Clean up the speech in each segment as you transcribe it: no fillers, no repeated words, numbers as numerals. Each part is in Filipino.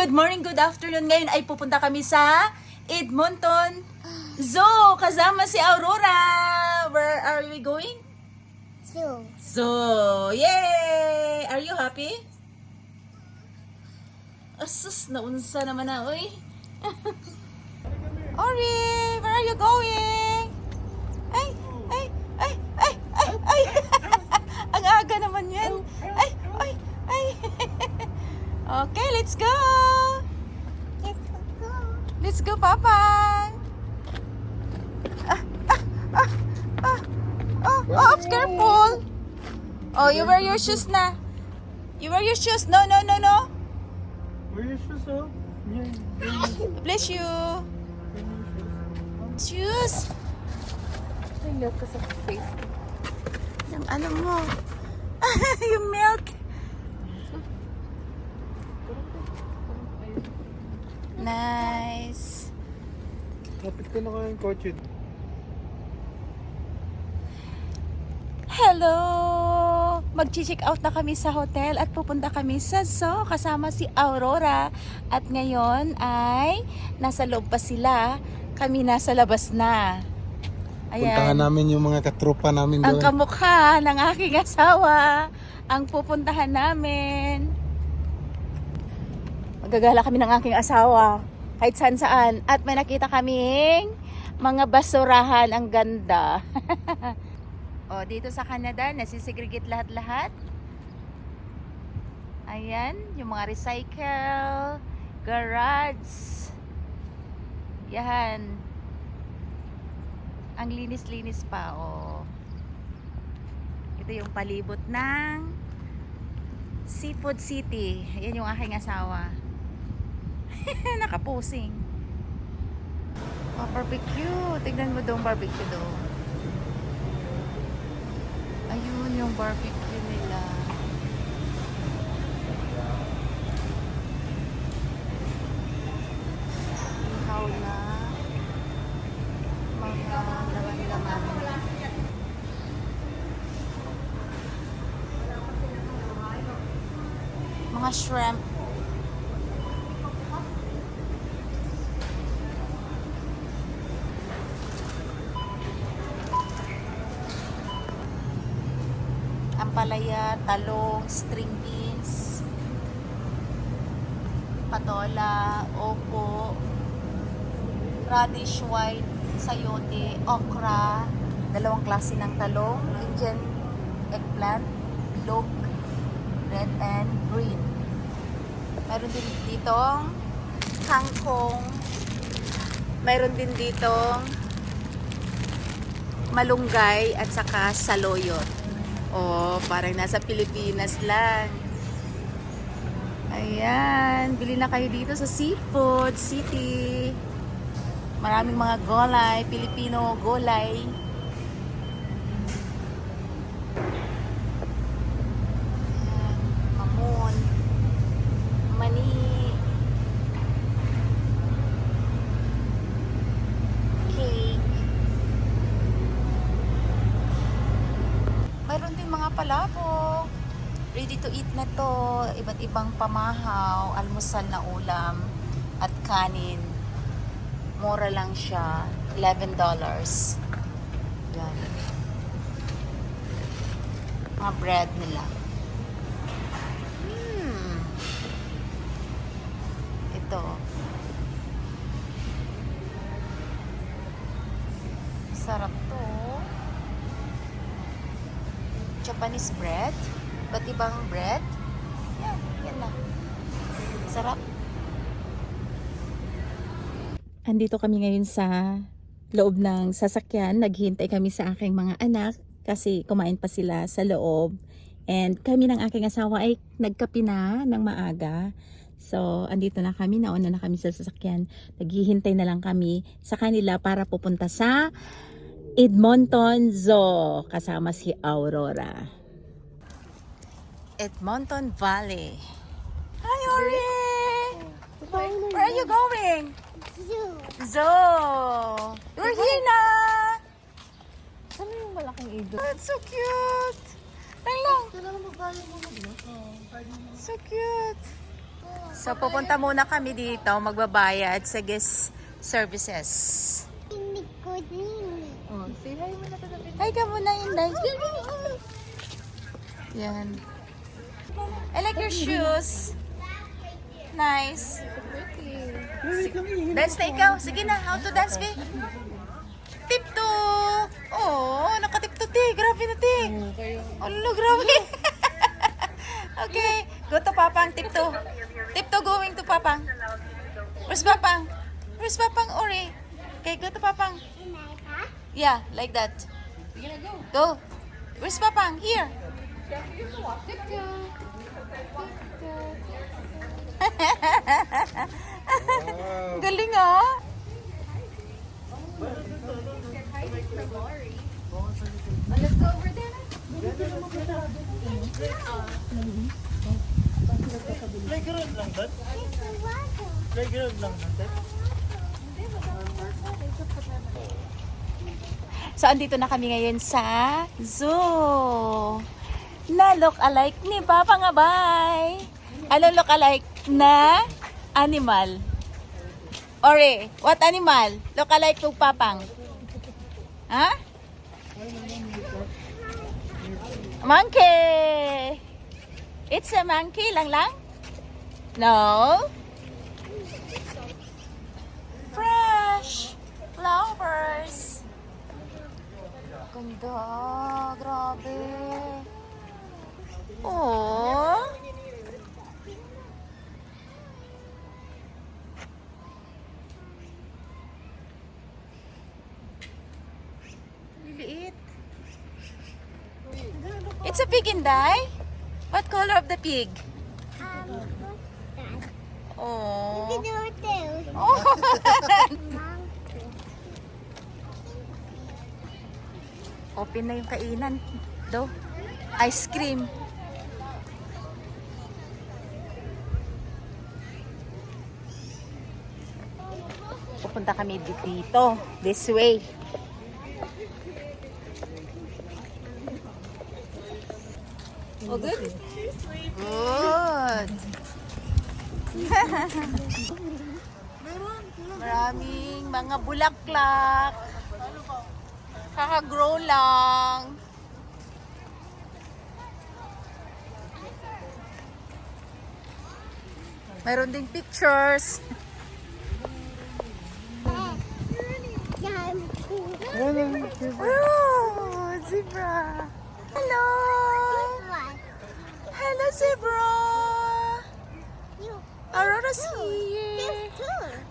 Good morning, good afternoon. Ngayon ay pupunta kami sa Edmonton Zoo. Kasama si Aurora. Where are we going? Zoo. Yay! Are you happy? Asus, naunsa naman na, uy. Ori, where are you going? Ay, ay, ay, ay, ay, ay. Ang aga naman yan. Ay, ay, ay. Okay, let's go. Let's go, Papa. Oh, careful. Oh, you wear your shoes na. You wear your shoes. No, no, no, no. Wear your shoes, oh. Bless you. Shoes. May milk ka sa face. Yung ano mo. Yung milk. Nice. Kapit ko na kayo yung kotse. Hello! Mag-check out na kami sa hotel at pupunta kami sa zoo kasama si Aurora. At ngayon ay nasa loob pa sila. Kami nasa labas na. Puntahan namin yung mga katropa namin Ang doon. kamukha ng aking asawa ang pupuntahan namin. Magagala kami ng aking asawa kahit saan-saan. At may nakita kaming mga basurahan. Ang ganda. O, dito sa Canada, nasisegregate lahat-lahat. Ayan, yung mga recycle, garage. Yan. Ang linis-linis pa, oh. Ito yung palibot ng Seafood City. Ayan yung aking asawa. Nakapusing. Oh, barbecue. Tignan mo doon barbecue doon. Ayun yung barbecue nila. Ihaw na mga laman-laman. Mga shrimp. Ampalaya, talong, string beans, patola, opo, radish white, sayote, okra, dalawang klase ng talong, Indian eggplant, bilog, red and green. Mayroon din ditong kangkong, mayroon din ditong malunggay at saka saloyot. Oh, parang nasa Pilipinas lang. Ayan, bili na kayo dito sa Seafood City. Maraming mga gulay, Pilipino gulay. Ayan, mamon, mani, cake. Mayroon din mga palabok. Ready to eat na to. Iba't ibang pamahaw, almusal na ulam, at kanin. Mura lang siya. $11. Yan. Mga bread nila. Ito. Sarap to. Japanese bread. Ba't ibang bread? Yan na. Sarap. Andito kami ngayon sa loob ng sasakyan. Naghihintay kami sa aking mga anak kasi kumain pa sila sa loob. And kami ng aking asawa ay nagkape na ng maaga. So, andito na kami. Nauna na kami sa sasakyan. Naghihintay na lang kami sa kanila para pupunta sa Edmonton Zoo kasama si Aurora. Edmonton Valley. Hi, Ori! Where are you going? Zoo! We're here na! Ano yung malaking iglo? That's so cute! Lang lang! Kailangan magbayad mo na dito. So cute! So, pupunta muna kami dito, magbabayad sa guest services. Oh, say hi muna to the video. Hi ka muna, Inday. Yan. I like your shoes. Nice. Pretty. Dance na ikaw. Sige na, how to dance, be? Tipto! Oh, nakatipto, te. Grabe na, te. Okay. Alo, grabe. Okay, go to Papang, tipto. Tipto going to Papang. Where's Papang? Where's Papang, Ori? Okay, go to Papang. Yeah, like that. You're gonna go. Go. Where's Papang? Here. Tiptoe. Galing ah. Let's go over there. Playground lang doon? Playground lang doon? So, andito na kami ngayon sa zoo. Na look-alike ni Papa Ngabay. Ano look-alike na animal? Ore, what animal? Look-alike kung Papang. Ha? Monkey! It's a monkey lang lang? No? Fresh flowers. Ganda, grabe. Oh. Liliit. It's a pig, Inday. What color of the pig? Oh. Oh. Open na yung kainan. Do. Ice cream. Pupunta kami dito. This way. Oh, good. Good. Maraming mga bulaklak. Kaka-grow lang. Mayroon ding pictures. Oh, zebra. Hello. Hello, zebra. Aurora's here.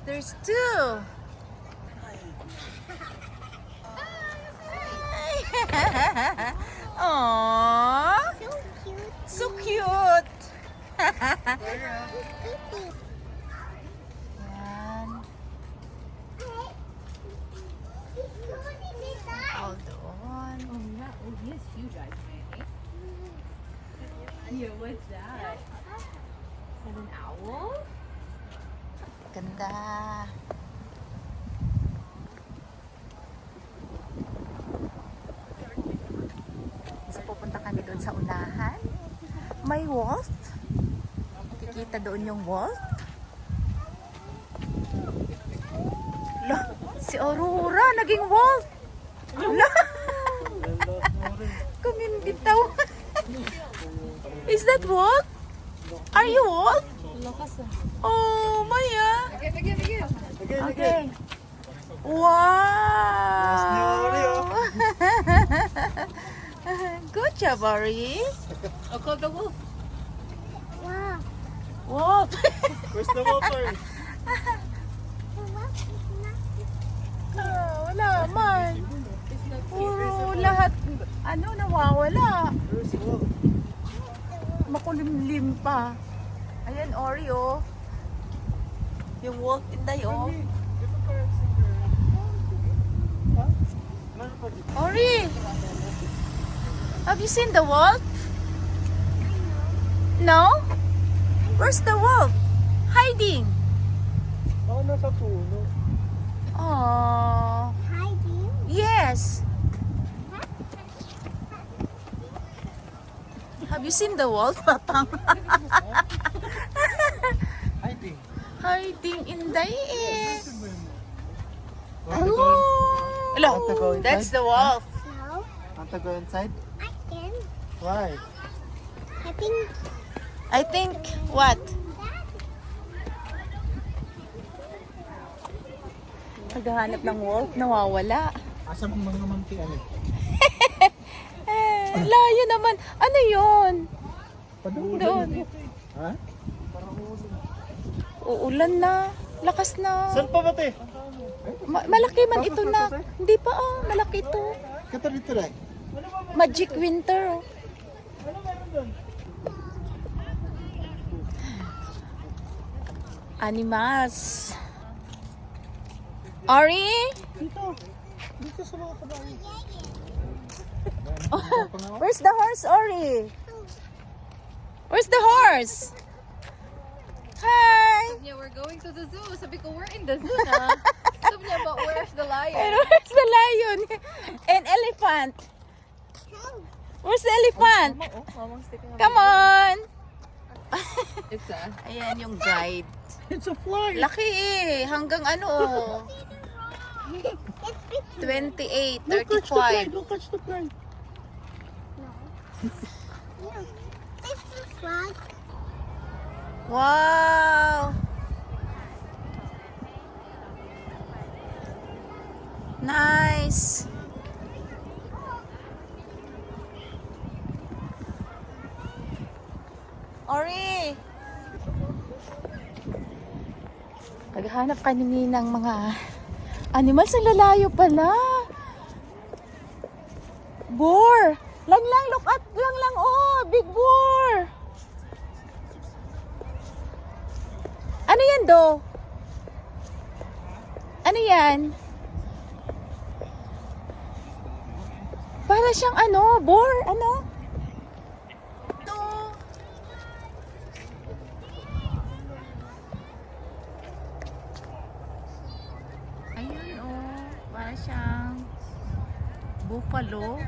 There's two. Aww. So cute. Yan. All doon. Oh, yeah. Oh, he has huge eyes, man. Yeah, what's that? Is that an owl? Ganda. So, pupunta kami doon sa unahan. May wolf. Kikita doon yung wolf. La, si Aurora naging wolf. La, kumimbitaw. Is that wolf? Are you wolf? Lakas ah. Oh, Maya. Again. Okay. Wow. Good job, Ari. I'll call the wolf. Wolf. Where's the water? Wala man. Puro lahat, nawawala. Where's the wolf? Makulimlim pa. Ayan, Oreo. Yung wolf inday, oh. Ori! Have you seen the wolf? No? Where's the wolf? Hiding. Ako nasa puno. Oh. Yes. Have you seen the wolf, Papang? hiding. Hiding in the air. Want to go in- Want to go inside? That's the wolf. No, Want to go inside? I can. Why? I think I think, what? Paghahanap ng wolf, nawawala. Asa mong mga monkey ano? Layo naman. Ano yun? Doon. Ha? Uulan na. Lakas na. Saan pa ba te? Malaki man ito na. Hindi pa malaki ito. Kata dito rin. Magic winter. Animals. Ori? Dito. Dito sa mga kabayo. Where's the horse, Ori? Where's the horse? Hi! Yeah, we're going to the zoo. Sabi ko, we're in the zoo na. Sabi niya, but where's the And lion? where's the lion? And elephant. Where's the elephant? Oh, mamang sticking up. Come on! It's a... Ayan yung guide. It's a fly. Laki Hanggang ano? it's big. 28, Don't catch the fly. 35. Don't catch the fly. No. Yeah. It's a frog. Wow! Nice! Ori! Naghahanap kanini ng mga animals sa lalayo pala. Boar! Lang, look at lang, oh! Big boar! Ano yan, Do? Ano yan? Para siyang ano, boar, ano? Ito. Ayun, oh. Para siyang buffalo.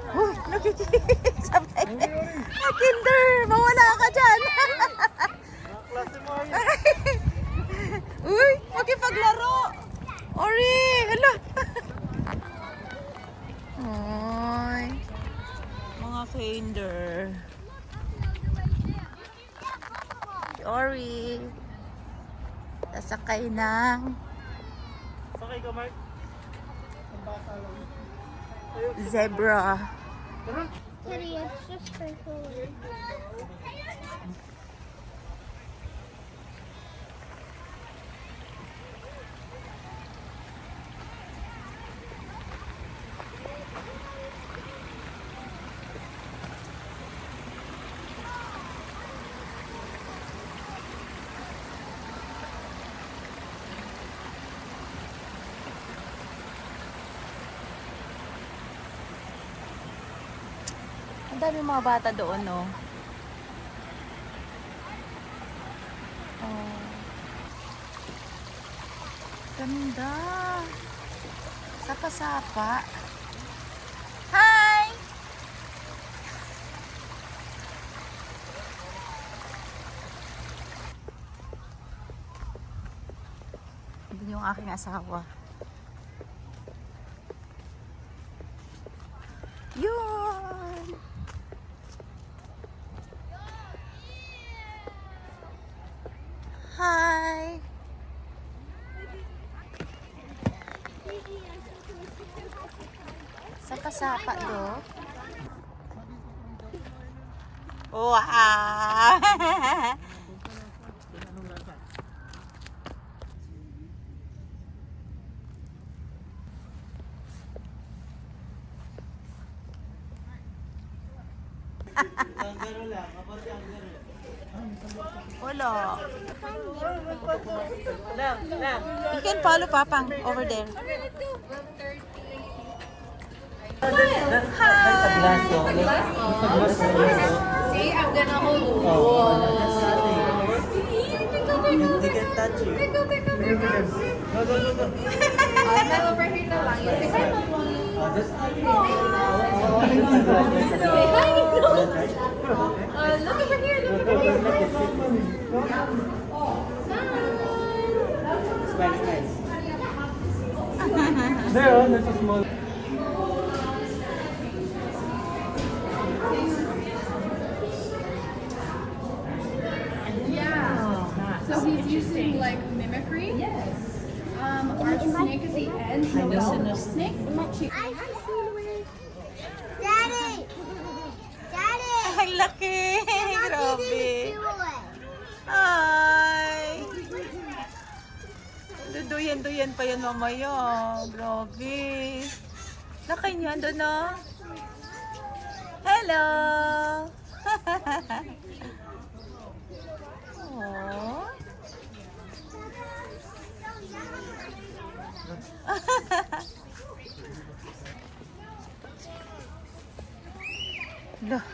Oh, nakikisabay. Kinder, mawala ka dyan. Klase mo yun. Uy, makipaglaro. Ori, hala. Ay, mga kinder. Si Ori. Sasakay ng Sakay ka, Mark. Ang bata lang. zebra. Tara. Teddy, it's just for food. Ang dami mga bata doon, no? Oh. Ganda. Sapa-sapa. Hi! Doon yung aking asawa. Yun! Hi! Sapa-sapa do. Wow! Kangaroo lang. Kapag kangaroo. Wala. Lang. You can follow Papang over there. Sa glaso. See, I'm gonna hold you. They can touch you. Mel over here na lang. You say hi, Mommy. Just Say hi, look over here. Look over here. Smile, smile. There, oh, there's a small. Yeah. So he's using like mimicry. Yes. Our snake at the end. So snake. I can see where. Daddy! Daddy! Ang laki! Grabe! Ay! Duduyan-duyan pa yan mamaya. Grabe! Laki niya, doon na. Hello! Oh. Loh.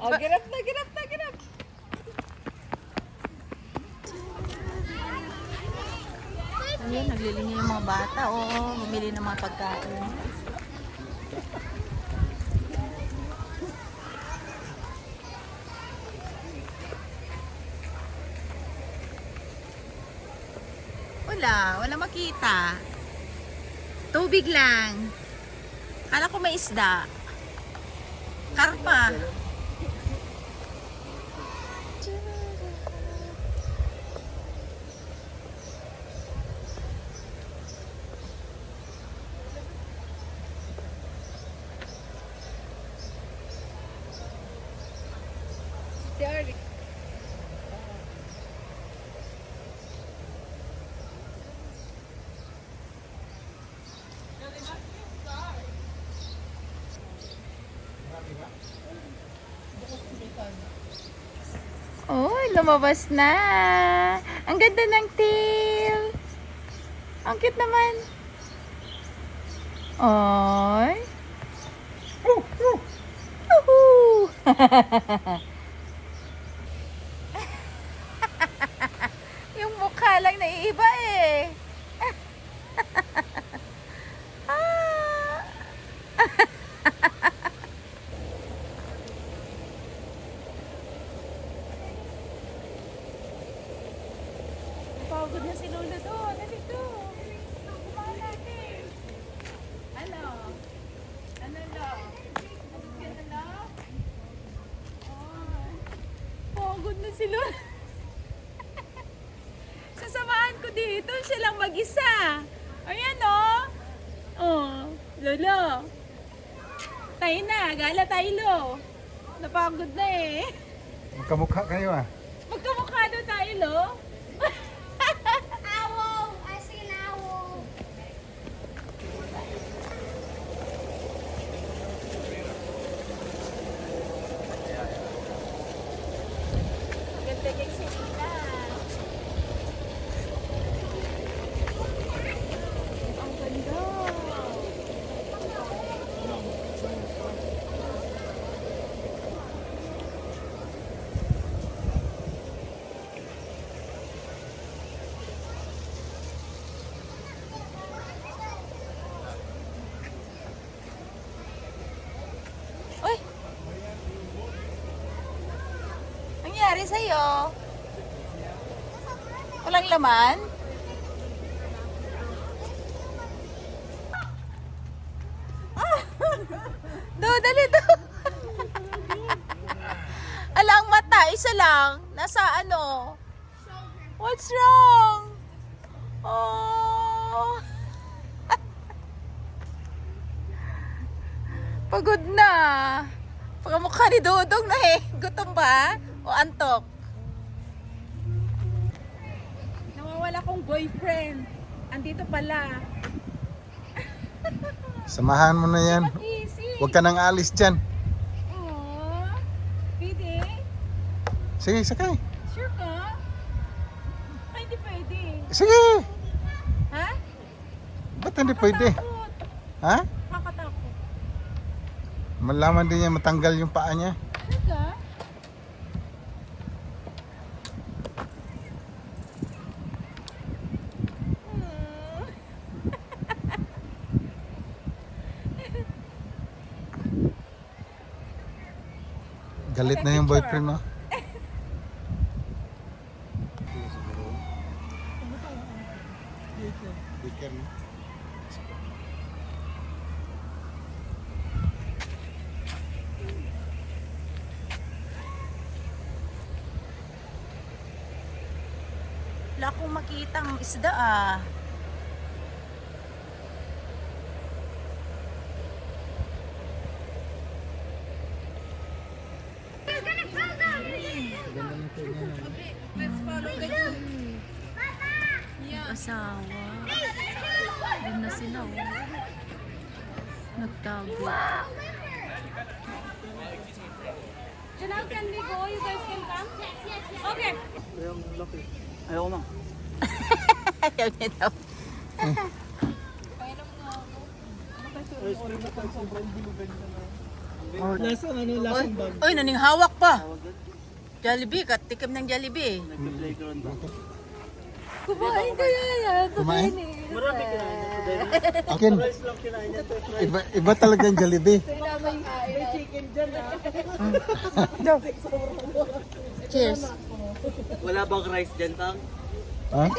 Oh, get up na, get up na, get up. Ayan, naglilinis yung mga bata. Oo, bumili ng mga pagkain. Wala makita. Tubig lang. Kala ko may isda. Karpa. Oh, lumabas na. Ang ganda ng tail. Ang cute naman. Oy. Woohoo! Yung mukha lang naiiba eh. Ah. Pagod na si Lola doon. Nandito. Kumain natin. Ano? Ano lo? Nandito ka na lo? Oh. Pagod na si Lola. Sasamahan ko dito. Siya lang mag-isa. Ayan o. Oh. Lolo. Tayo na. Gala tayo lo. Napagod na eh. Magkamukha kayo ah. Magkamukha daw tayo lo. Owl! I see an owl. Ganda kay Selena. Ang ganda. Uy! Nangyari sa'yo? Walang laman? Do, dali do. Ala, ang mata, isa lang. Nasa ano? What's wrong? Oh. Pagod na. Pagkamukha ni Dodong na eh. Gutom ba? O antok? Nawawala kong boyfriend. Andito pala. Samahan mo na yan. Easy. Huwag ka nang alis dyan. Aww. Pwede? Sige, sakay. Sure ka? Ay, hindi pwede. Sige. Ha? Bakit hindi pwede? Ha? Nakakatakot. Malaman din niya matanggal yung paa niya. Talaga? Galit na yung boyfriend mo. Wala akong makitang isda ah. Asawa. Doon na sila oh. Nagtago. Janelle, can we go? You guys can come? Okay. Ayaw na. Ayaw niya daw. Lasang ano, lasang bag. Uy, naning hawak pa. Jollibee, katikim ng Jollibee. Nagpe-playground ba? Kumain kaya yan. Kumain? Marami kinain niya today. Akin, Rice lang kinain niya. iba talaga yung Jollibee. Cheers. Wala bang rice dyan, Tang? Ha?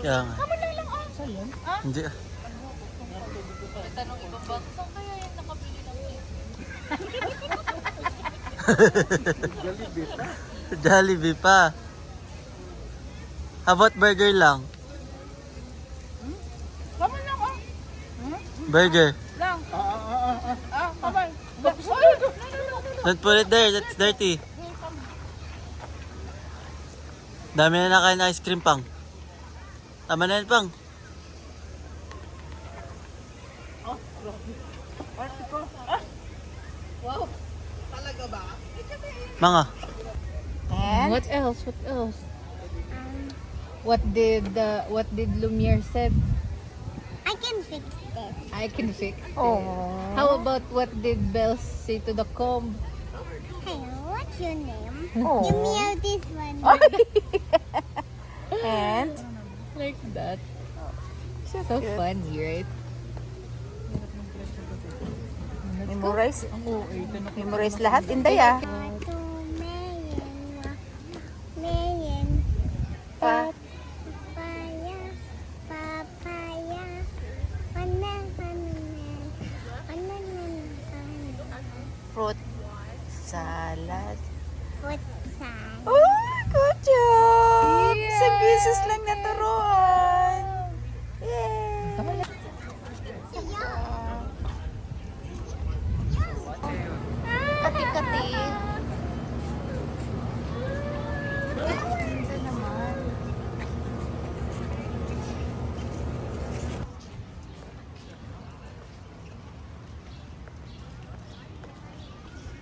Kaya nga. Hindi. Jollibee pa. How about burger lang? Burger. Don't put it there, that's dirty. Dami na nakain ice cream, Pang. Tama na yan, Pang. Mga. And? What else? What else? What did Lumiere said? I can fix this. I can fix it. Oh. How about what did Belle say to the comb? Hello, what's your name? Oh. Give me out this one. And? Like that. So So funny, right? Memorize. Memorize lahat, Inday ah. Mayan. Pa. Papaya. Papaya. Bananan. Fruit salad. Fruit salad. Oh, good job! Isang beses lang naturuan. Yay! Kati-kati. Ganda naman.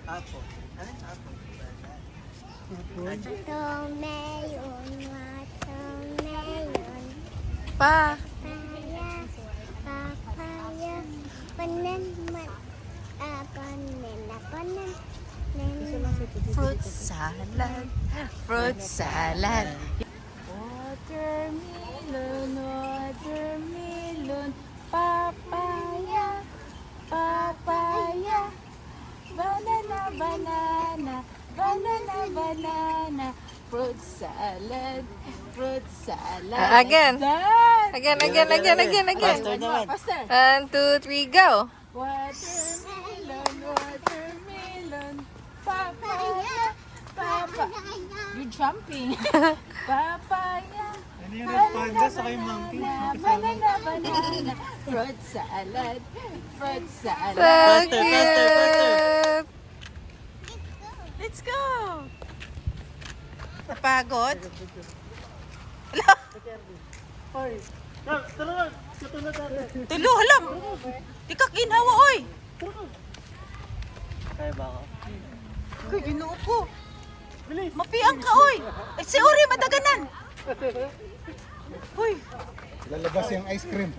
Apple. Ano yung apple? Watermelon. Watermelon. Pa. Papaya. Papaya. Bananan. Bananan. Fruit salad. Fruit salad. Watermelon, watermelon, papaya, papaya, banana, banana, banana, banana, fruit salad, fruit salad. Again. Done. Again. Faster naman. 1, 2, 3, go. Watermelon, watermelon, papaya, papaya. You're jumping. Papaya. Ano yung red panda sa kay monkey? Banana, banana, fruit salad, fruit salad. So Faster, cute. faster, faster. Let's go! Napagod? Hoy. Tara na. Katulad natin. Tulo, halam! Di ka kinhawa, oy! Kaya ba ako? Kaya ginoo ko. Mapiang ka, oy! Eh, si Uri, madaganan! Hoy, Lalabas yung ice cream.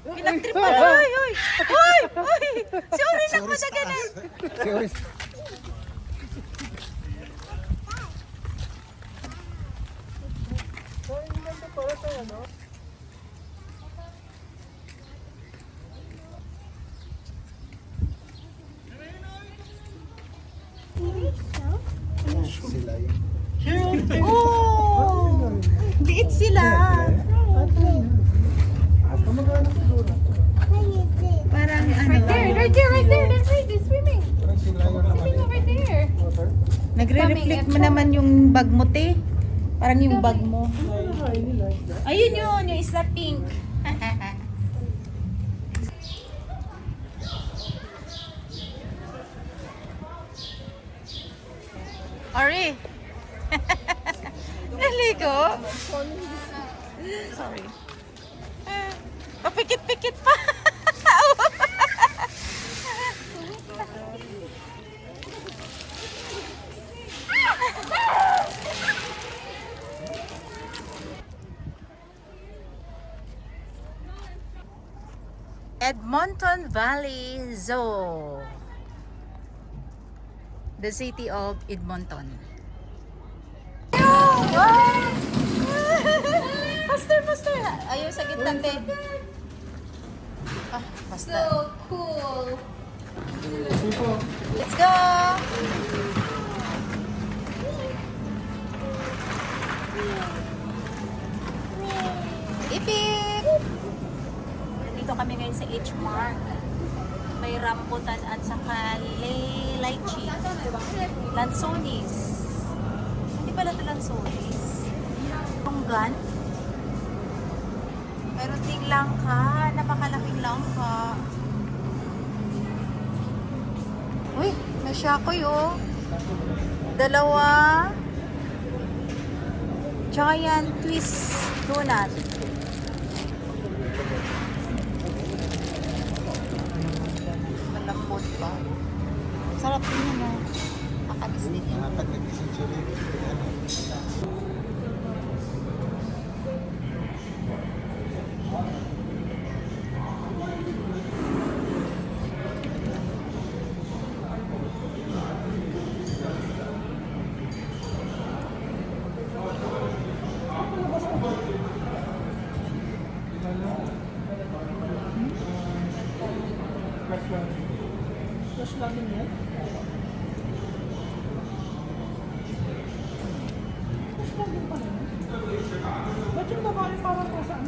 pinag-trip pa. Hoy, hoy. Hoy, hoy. Sorry na ko daganan. Serious. Sila yun. Oh! Liit sila. Parang ano. Right there, right there, right there. That's right. They're swimming. Parang sila yun naman. Swimming over there. Nagre-reflect mo naman yung bag mo, te. Parang yung bag mo. Ayun yun, yung isla pink. Ari. Naligo. Sorry. Papikit-pikit pa. Edmonton Valley Zoo. The city of Edmonton. Faster, faster. Ayaw sa gitna, te. Ah, basta. So cool. Let's go! Ipip! Nandito kami ngayon sa H Mart. May rambutan at saka lychee. Lansonis. Hindi pala ito lansonis. Tunggan. Meron ding langka. Napakalaking langka. Uy, may shakoy oh. Dalawa. Giant twist donut. Malambot pa. Sarap din yun oh. Makalis din yun. Dapat nag-isip siya rin. Ano? Ba't yung babae parang nasa